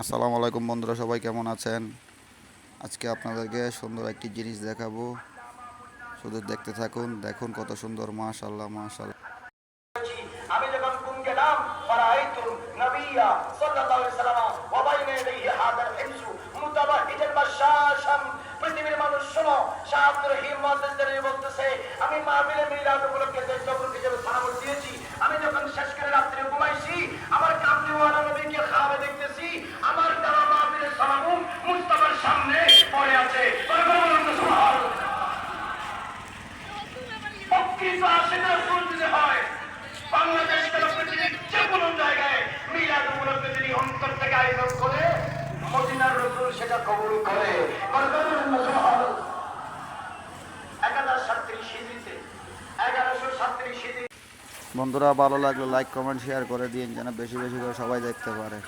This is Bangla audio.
আসসালামু আলাইকুম বন্ধুরা, সবাই কেমন আছেন? আজকে আপনাদেরকে সুন্দর একটি জিনিস দেখাবো। শুধু দেখতে থাকুন, দেখুন কত সুন্দর, মাশাআল্লাহ মাশাআল্লাহ। আমি যখন কুম গেলাম ফারাআইতু নবিয়্যা সাল্লাল্লাহু আলাইহি সাল্লাম ওয়া বাইনা ইয়াদাইহি হাদাল হিমসু মুতাবাহিজান বাশাশান। পৃথিবীর মানুষ শোনো, শাহ রহিম মুআজ্জিজদের বলতেছে, আমি মাহফিলে মিলাদ উপলক্ষে যে জবর হিসেবে সালামত দিয়েছি, আমি যখন শেষ করে রাত্রে ঘুমাইছি, আমার কামলিওয়ালা নবীকে খাবে দেখতেছি, আমার দেওয়া মাহফিলের সালামু মুস্তাফার সামনে পড়ে আছে। বলুন সুবহানাল্লাহ। প্রকৃত আশিক রাসূল যদি হয়, বাংলাদেশ কেন পৃথিবীর যে কোনো জায়গায় মিলাদ উপলক্ষে যদি অন্তর থেকে আয়োজন করে, মদিনার রাসূল সেটা কবুল করে। 1037 হিজরিতে 1137 হিজরি। বন্ধুরা, ভালো লাগলে লাইক কমেন্ট শেয়ার করে দিন, যেন বেশি বেশি করে সবাই দেখতে পারে।